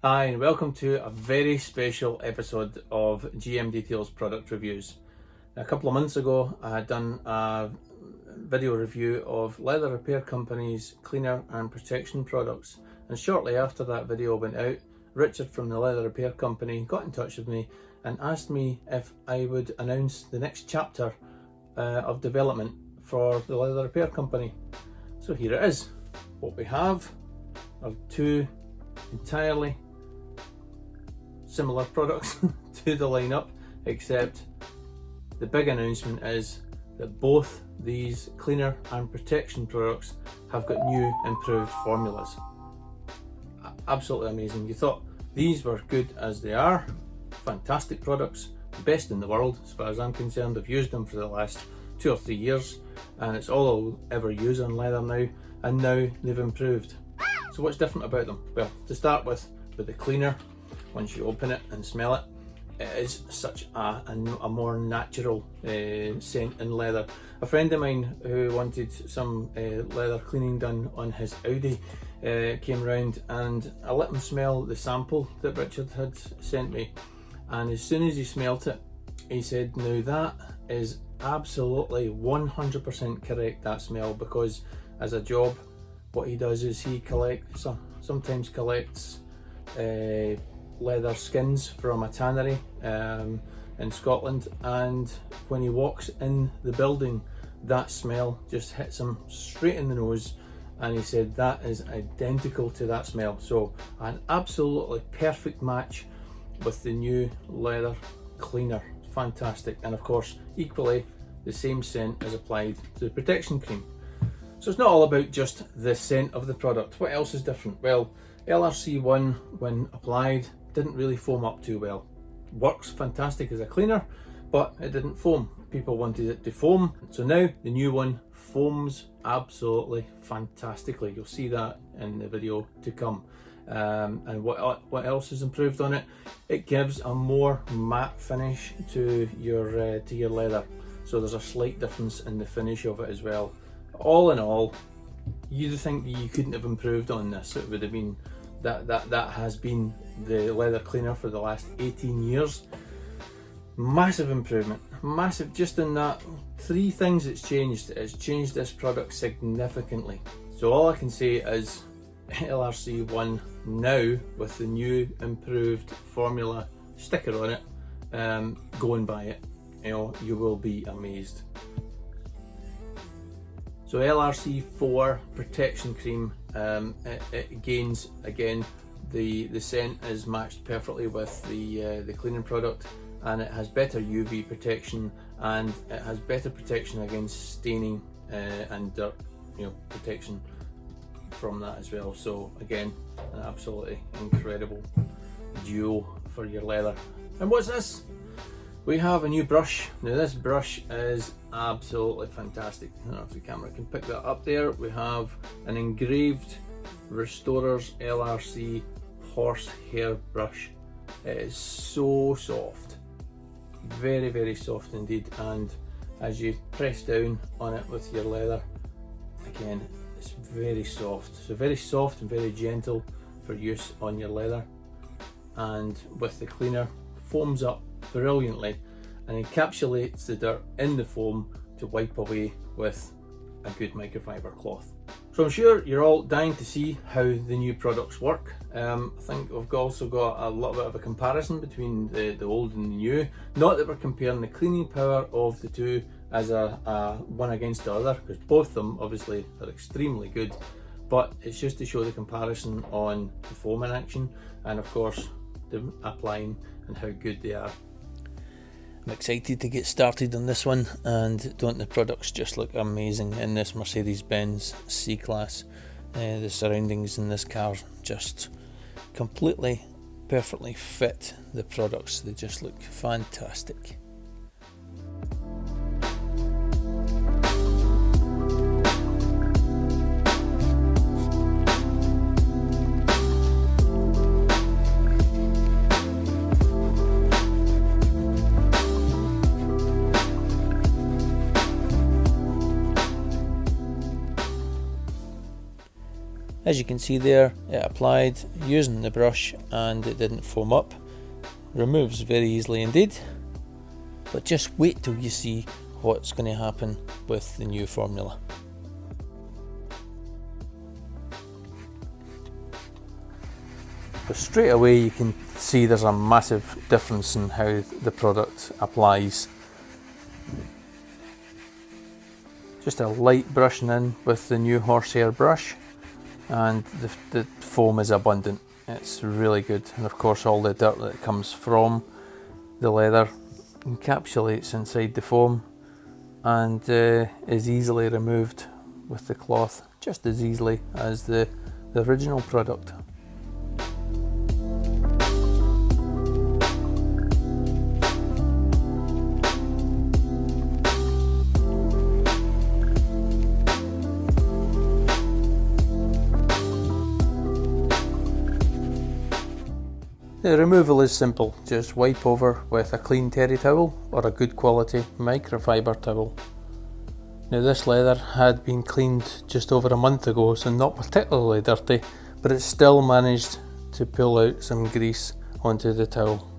Hi and welcome to a very special episode of GM Details product reviews. A couple of months ago I had done a video review of Leather Repair Company's cleaner and protection products, and shortly after that video went out, Richard from the Leather Repair Company got in touch with me and asked me if I would announce the next chapter of development for the Leather Repair Company. So here it is. What we have are two entirely similar products to the lineup, except the big announcement is that both these cleaner and protection products have got new improved formulas. Absolutely amazing. You thought these were good as they are, fantastic products, best in the world as far as I'm concerned. I've used them for the last 2 or 3 years and it's all I'll ever use on leather now, and now they've improved. So what's different about them? Well, to start with the cleaner, once you open it and smell it, it is such a more natural scent in leather. A friend of mine who wanted some leather cleaning done on his Audi came round, and I let him smell the sample that Richard had sent me, and as soon as he smelt it he said, now that is absolutely 100% correct, that smell, because as a job what he does is he sometimes collects leather skins from a tannery in Scotland, and when he walks in the building that smell just hits him straight in the nose, and he said that is identical to that smell. So an absolutely perfect match with the new leather cleaner. Fantastic. And of course equally the same scent is applied to the protection cream. So it's not all about just the scent of the product. What else is different? Well, LRC 1 when applied didn't really foam up too well. Works fantastic as a cleaner, but it didn't foam. People wanted it to foam, so now the new one foams absolutely fantastically. You'll see that in the video to come. And what else is improved on it? It gives a more matte finish to your leather, so there's a slight difference in the finish of it as well. All in all, you'd think that you couldn't have improved on this. It would have been that has been the leather cleaner for the last 18 years. Massive improvement, massive. Just in that 3 things it's changed this product significantly. So all I can say is LRC 1 now with the new improved formula sticker on it, go and buy it, you will be amazed. So LRC 4 protection cream, it gains again, the scent is matched perfectly with the cleaning product, and it has better UV protection, and it has better protection against staining and dirt, protection from that as well. So again, an absolutely incredible duo for your leather. And what's this? We have a new brush. Now this brush is absolutely fantastic. I don't know if the camera can pick that up there. We have an engraved Restorers LRC horsehair brush. It is so soft, very, very soft indeed, and as you press down on it with your leather, again, it's very soft. So very soft and very gentle for use on your leather, and with the cleaner, foams up brilliantly and encapsulates the dirt in the foam to wipe away with a good microfiber cloth. So I'm sure you're all dying to see how the new products work. I think we've also got a little bit of a comparison between the old and the new. Not that we're comparing the cleaning power of the two as a one against the other, because both of them obviously are extremely good, but it's just to show the comparison on the foam in action and of course the applying and how good they are. I'm excited to get started on this one, and don't the products just look amazing in this Mercedes-Benz C-Class. The surroundings in this car just completely, perfectly fit the products. They just look fantastic. As you can see there, it applied using the brush and it didn't foam up. Removes very easily indeed. But just wait till you see what's going to happen with the new formula. So straight away you can see there's a massive difference in how the product applies. Just a light brushing in with the new horsehair brush, and the foam is abundant. It's really good, and of course all the dirt that comes from the leather encapsulates inside the foam and is easily removed with the cloth, just as easily as the original product. The removal is simple, just wipe over with a clean terry towel or a good quality microfiber towel. Now this leather had been cleaned just over a month ago, so not particularly dirty, but it still managed to pull out some grease onto the towel.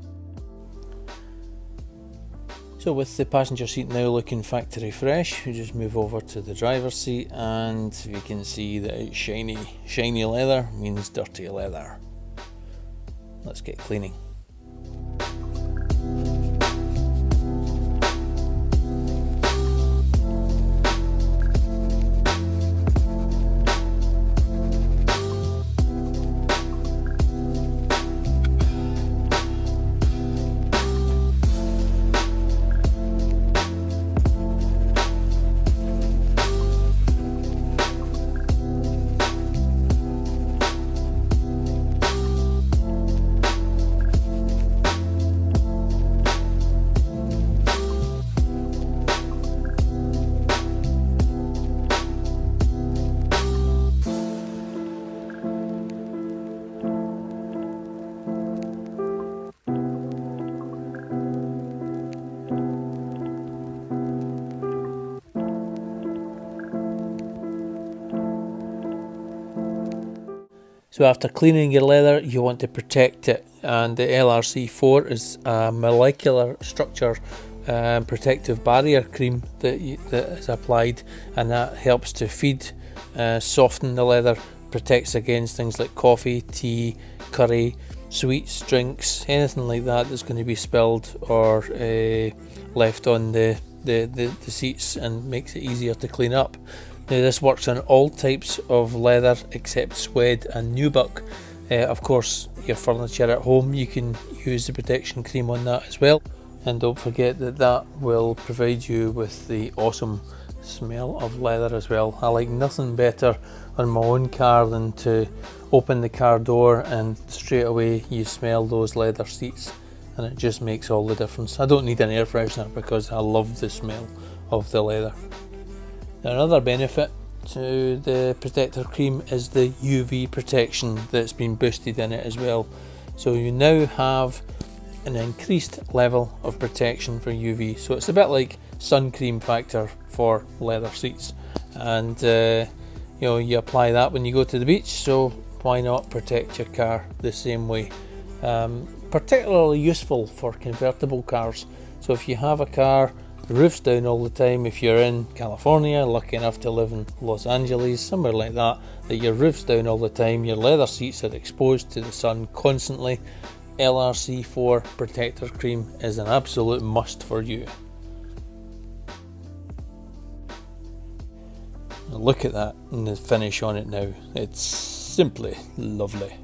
So with the passenger seat now looking factory fresh, we just move over to the driver's seat and you can see that it's shiny. Shiny leather means dirty leather. Let's get cleaning. So after cleaning your leather, you want to protect it, and the LRC 4 is a molecular structure protective barrier cream that is applied, and that helps to feed, soften the leather, protects against things like coffee, tea, curry, sweets, drinks, anything like that that's going to be spilled or left on the seats, and makes it easier to clean up. Now this works on all types of leather except suede and nubuck. Of course, your furniture at home, you can use the protection cream on that as well. And don't forget that that will provide you with the awesome smell of leather as well. I like nothing better on my own car than to open the car door and straight away you smell those leather seats, and it just makes all the difference. I don't need an air freshener because I love the smell of the leather. Now, another benefit to the protector cream is the UV protection that's been boosted in it as well. So you now have an increased level of protection for UV. So it's a bit like sun cream factor for leather seats, and you apply that when you go to the beach. So why not protect your car the same way? Particularly useful for convertible cars. So if you have a car the roof's down all the time. If you're in California, lucky enough to live in Los Angeles, somewhere like that, that your roof's down all the time, your leather seats are exposed to the sun constantly, LRC 4 protector cream is an absolute must for you. Look at that and the finish on it now, it's simply lovely.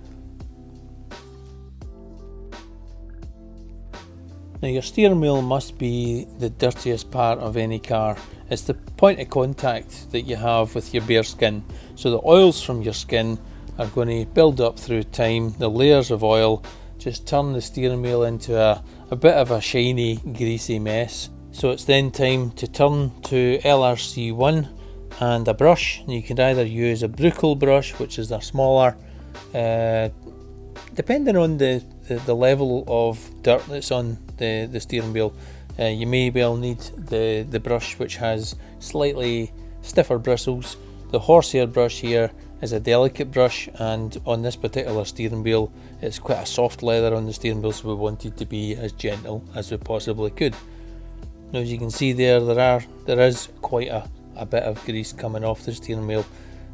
Now your steering wheel must be the dirtiest part of any car. It's the point of contact that you have with your bare skin. So the oils from your skin are going to build up through time. The layers of oil just turn the steering wheel into a bit of a shiny, greasy mess. So it's then time to turn to LRC1 and a brush. You can either use a Bruchel brush, which is a smaller, depending on the level of dirt that's on the steering wheel, you may well need the brush which has slightly stiffer bristles. The horsehair brush here is a delicate brush, and on this particular steering wheel it's quite a soft leather on the steering wheel, so we wanted to be as gentle as we possibly could. Now as you can see there is quite a bit of grease coming off the steering wheel,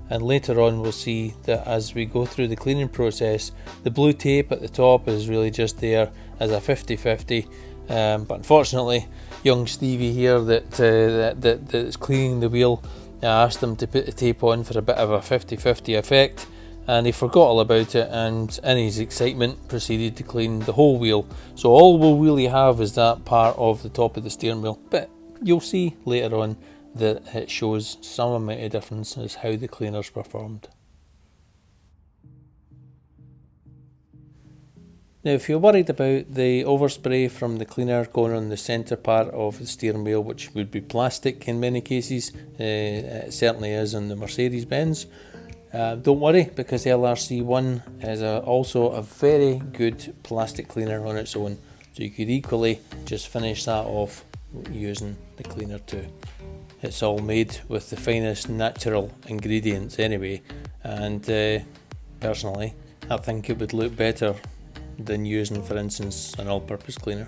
and later on we'll see that as we go through the cleaning process, the blue tape at the top is really just there as a 50-50, but unfortunately young Stevie here that's cleaning the wheel, I asked him to put the tape on for a bit of a 50-50 effect, and he forgot all about it, and in his excitement proceeded to clean the whole wheel. So all we'll really have is that part of the top of the steering wheel, but you'll see later on that it shows some amount of difference as how the cleaners performed. Now if you're worried about the overspray from the cleaner going on the centre part of the steering wheel, which would be plastic in many cases, it certainly is on the Mercedes-Benz, don't worry, because LRC1 is also a very good plastic cleaner on its own, so you could equally just finish that off using the cleaner too. It's all made with the finest natural ingredients anyway, and personally I think it would look better than using, for instance, an all-purpose cleaner.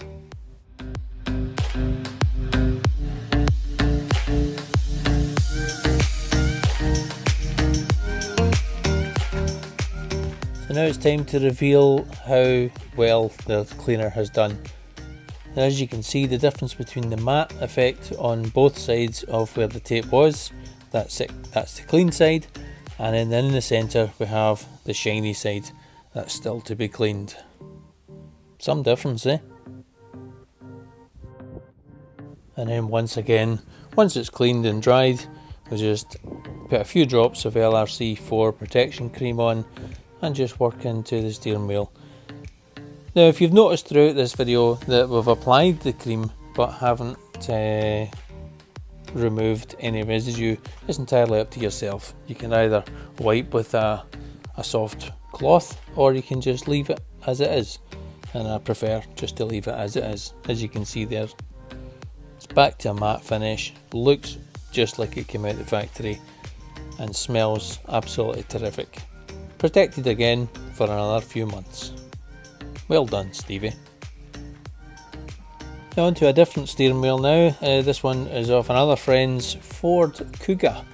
So now it's time to reveal how well the cleaner has done. Now, as you can see, the difference between the matte effect on both sides of where the tape was, that's the clean side, and then in the centre we have the shiny side that's still to be cleaned. Some difference, eh? And then once it's cleaned and dried, we just put a few drops of LRC 4 protection cream on and just work into the steering wheel. Now if you've noticed throughout this video that we've applied the cream but haven't removed any residue, it's entirely up to yourself. You can either wipe with a soft cloth, or you can just leave it as it is, and I prefer just to leave it as it is. As you can see there, it's back to a matte finish, looks just like it came out of the factory and smells absolutely terrific. Protected again for another few months. Well done, Stevie. Now onto a different steering wheel now. This one is of another friend's Ford Kuga.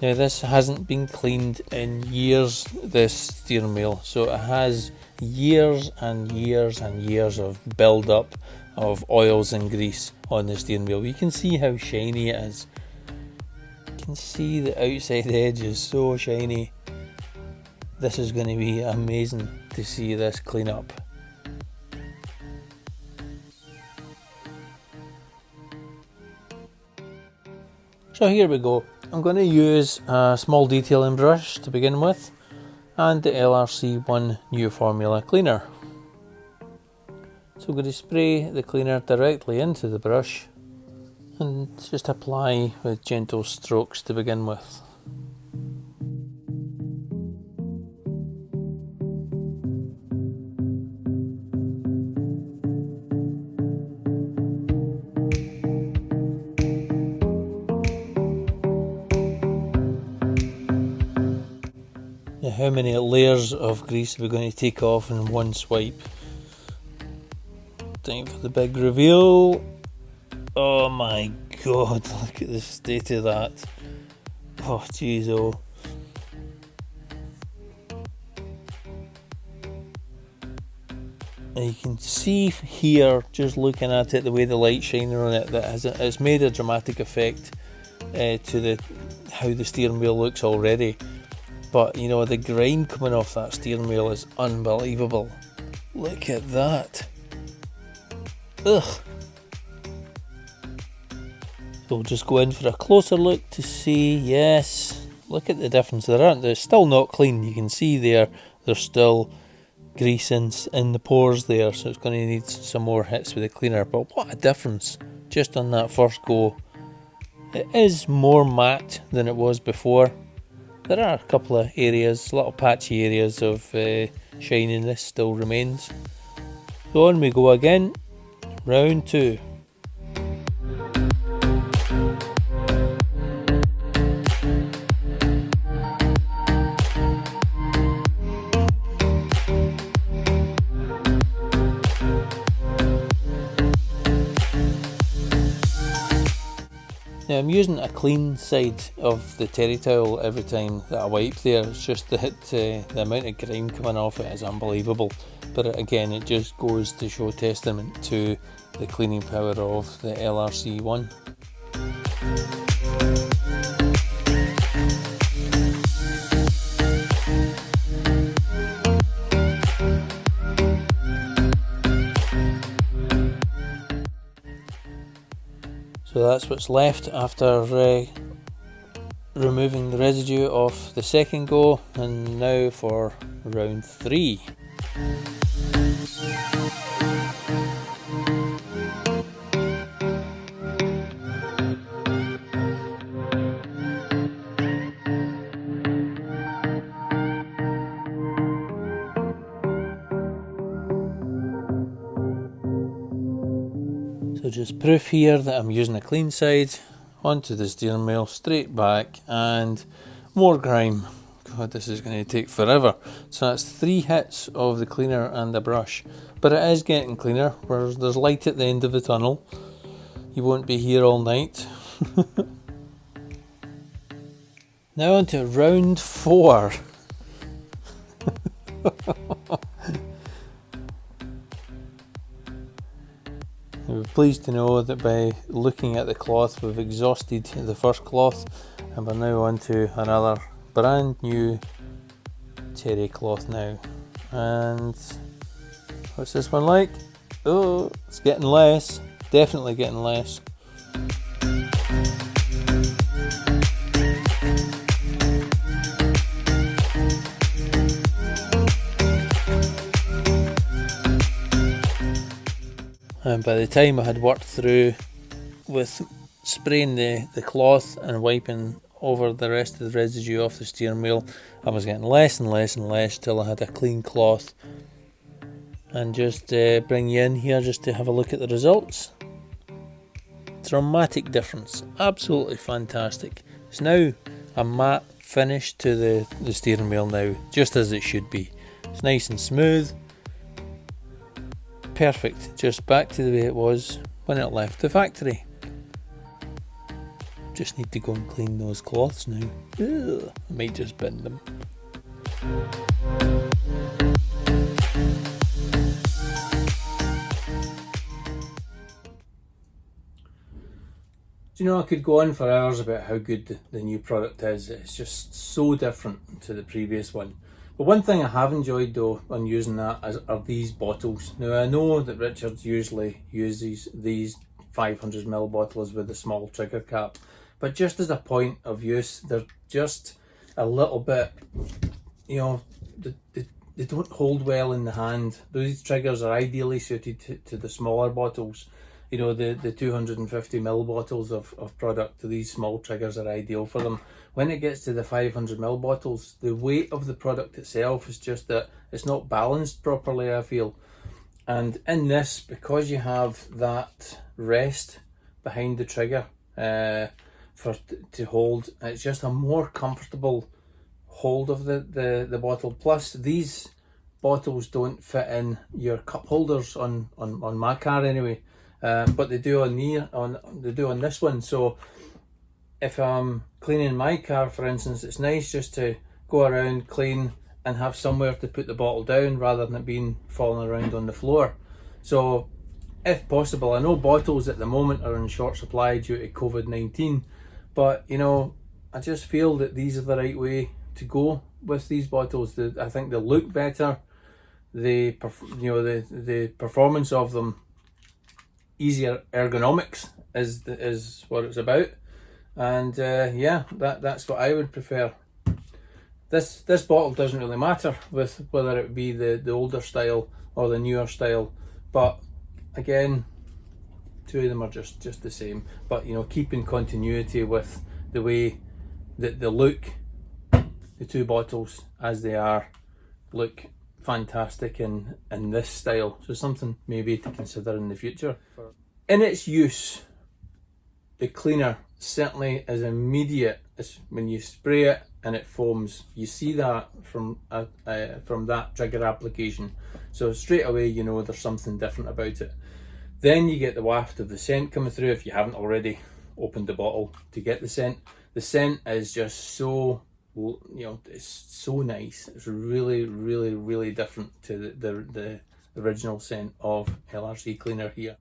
Now this hasn't been cleaned in years, this steering wheel, so it has years and years and years of build up of oils and grease on the steering wheel. You can see how shiny it is. You can see the outside edge is so shiny. This is going to be amazing to see this clean up. So here we go. I'm going to use a small detailing brush to begin with, and the LRC1 New Formula cleaner. So I'm going to spray the cleaner directly into the brush and just apply with gentle strokes to begin with. How many layers of grease are we going to take off in one swipe? Time for the big reveal. Oh my god, look at the state of that. Oh jeez, oh. And you can see here, just looking at it, the way the light's shining on it, that it's made a dramatic effect to how the steering wheel looks already. But you know, the grime coming off that steering wheel is unbelievable. Look at that. Ugh. So we'll just go in for a closer look to see. Yes, look at the difference. They're still not clean. You can see there's still grease in the pores there, so it's going to need some more hits with the cleaner. But what a difference just on that first go. It is more matte than it was before. There are a couple of areas, little patchy areas of shininess still remains. So on we go again, round 2. Now I'm using a clean side of the terry towel every time that I wipe there. It's just that the amount of grime coming off it is unbelievable. But again, it just goes to show testament to the cleaning power of the LRC one. So that's what's left after removing the residue off the second go, and now for round 3. So just proof here that I'm using a clean side, onto the steering wheel, straight back, and more grime. God, this is going to take forever. So that's 3 hits of the cleaner and the brush. But it is getting cleaner. There's light at the end of the tunnel. You won't be here all night. Now on to round 4. We're pleased to know that by looking at the cloth we've exhausted the first cloth, and we're now on to another brand new terry cloth now. And what's this one like? Oh, it's getting less, definitely getting less. And by the time I had worked through with spraying the cloth and wiping over the rest of the residue off the steering wheel, I was getting less and less and less till I had a clean cloth. And just bring you in here just to have a look at the results. Dramatic difference, absolutely fantastic. It's now a matte finish to the steering wheel now, just as it should be. It's nice and smooth. Perfect, just back to the way it was when it left the factory. Just need to go and clean those cloths now. Ugh, I might just bin them. Do you know, I could go on for hours about how good the new product is. It's just so different to the previous one. But one thing I have enjoyed though on using that are these bottles. Now I know that Richard usually uses these 500ml bottles with a small trigger cap, but just as a point of use, they're just a little bit, you know, they don't hold well in the hand. These triggers are ideally suited to the smaller bottles. You know, the 250ml bottles of product, these small triggers are ideal for them. When it gets to the 500ml bottles, the weight of the product itself is just that it's not balanced properly, I feel. And in this, because you have that rest behind the trigger to hold, it's just a more comfortable hold of the bottle. Plus, these bottles don't fit in your cup holders on my car anyway. but they do on this one. So if I'm cleaning my car, for instance, it's nice just to go around, clean, and have somewhere to put the bottle down rather than it being falling around on the floor. So if possible, I know bottles at the moment are in short supply due to COVID-19, but you know, I just feel that these are the right way to go with these bottles. I think they look better, the performance of them, easier ergonomics is what it's about, and yeah, that's what I would prefer. This bottle doesn't really matter with whether it be the older style or the newer style, but again, two of them are just the same. But you know, keeping continuity with the way that they look, the two bottles as they are look fantastic in this style. So something maybe to consider in the future. In its use, the cleaner certainly is immediate. It's when you spray it and it foams. You see that from that trigger application. So straight away you know there's something different about it. Then you get the waft of the scent coming through if you haven't already opened the bottle to get the scent. The scent is just so, you know, it's so nice. It's really, really, really different to the original scent of LRC cleaner here.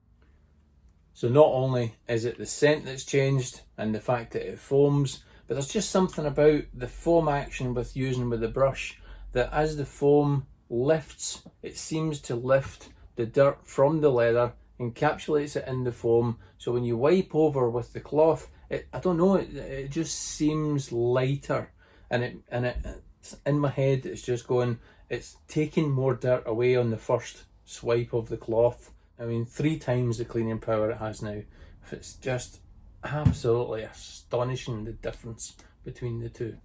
So not only is it the scent that's changed and the fact that it foams, but there's just something about the foam action with using with the brush that as the foam lifts, it seems to lift the dirt from the leather, encapsulates it in the foam. So when you wipe over with the cloth, I don't know, it just seems lighter, and it's in my head, it's just going, it's taking more dirt away on the first swipe of the cloth. I mean, 3 times the cleaning power it has now. It's just absolutely astonishing, the difference between the two.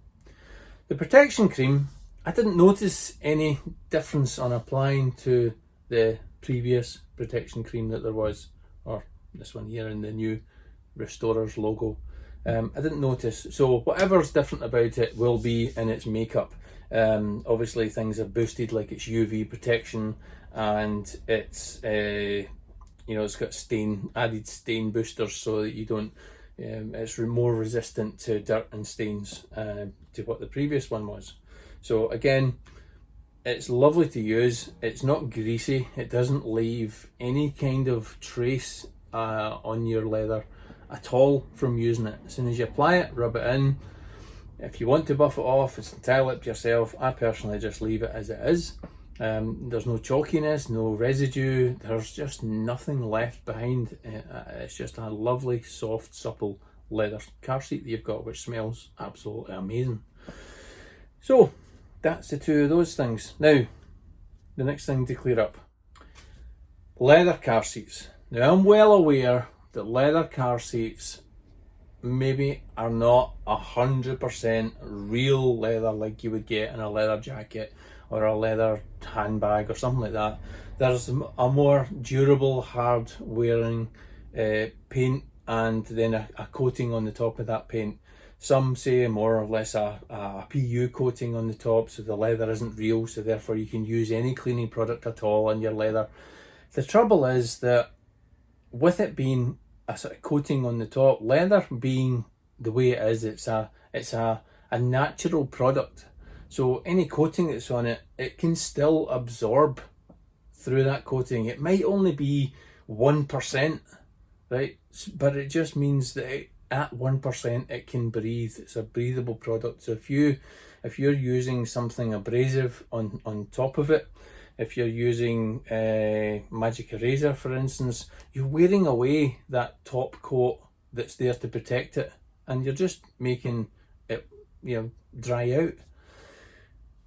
The protection cream, I didn't notice any difference on applying to the previous protection cream that there was, or this one here in the new Restorers logo. I didn't notice. So whatever's different about it will be in its makeup. Obviously things are boosted, like its UV protection, and it's you know, it's got added stain boosters so that you don't it's more resistant to dirt and stains to what the previous one was. So again, it's lovely to use. It's not greasy. It doesn't leave any kind of trace on your leather at all from using it. As soon as you apply it, rub it in. If you want to buff it off, it's entirely up to yourself. I personally just leave it as it is. There's no chalkiness, no residue. There's just nothing left behind. It's just a lovely, soft, supple leather car seat that you've got, which smells absolutely amazing. So that's the two of those things. Now, the next thing to clear up. Leather car seats. Now, I'm well aware that leather car seats maybe are not 100% real leather like you would get in a leather jacket or a leather handbag or something like that. There's a more durable, hard wearing paint, and then a coating on the top of that paint. Some say more or less a PU coating on the top, so the leather isn't real, so therefore you can use any cleaning product at all on your leather. The trouble is that with it being a sort of coating on the top, leather being the way it is, it's a natural product. So any coating that's on it, it can still absorb through that coating. It might only be 1%, right? But it just means that at 1% it can breathe. It's a breathable product. So if you're using something abrasive on top of it, if you're using Magic Eraser, for instance, you're wearing away that top coat that's there to protect it, and you're just making it, you know, dry out.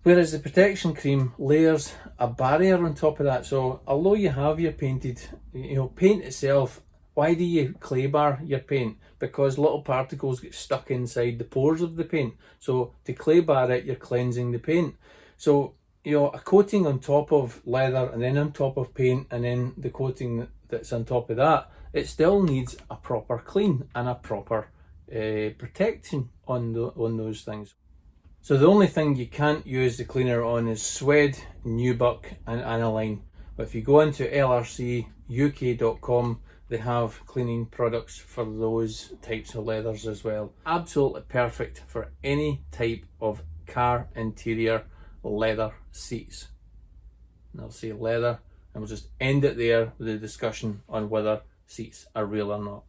Whereas the protection cream layers a barrier on top of that. So although you have your painted, you know, paint itself, why do you clay bar your paint? Because little particles get stuck inside the pores of the paint. So to clay bar it, you're cleansing the paint. So, you know, a coating on top of leather and then on top of paint and then the coating that's on top of that, it still needs a proper clean and a proper protection on those things. So the only thing you can't use the cleaner on is suede, nubuck and aniline. But if you go into lrcuk.com they have cleaning products for those types of leathers as well. Absolutely perfect for any type of car interior leather seats. And I'll say leather, and we'll just end it there with the discussion on whether seats are real or not.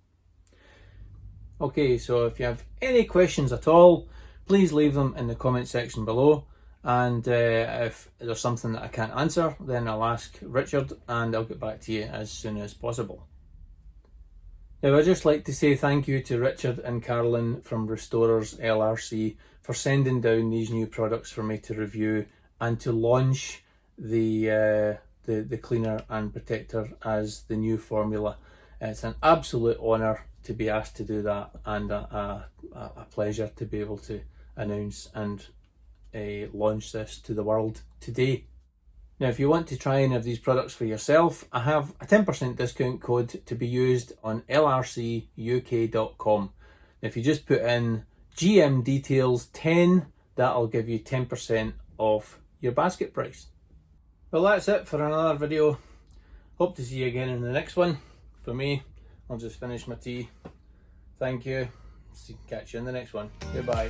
Okay, so if you have any questions at all, please leave them in the comment section below. And if there's something that I can't answer, then I'll ask Richard and I'll get back to you as soon as possible. Now, I'd just like to say thank you to Richard and Carolynne from Restorers LRC for sending down these new products for me to review and to launch the cleaner and protector as the new formula. It's an absolute honour to be asked to do that, and a pleasure to be able to announce and launch this to the world today. Now, if you want to try any of these products for yourself, I have a 10% discount code to be used on lrcuk.com. If you just put in GM details 10, that'll give you 10% off your basket price. Well, that's it for another video. Hope to see you again in the next one. For me, I'll just finish my tea. Thank you. Catch you in the next one. Goodbye.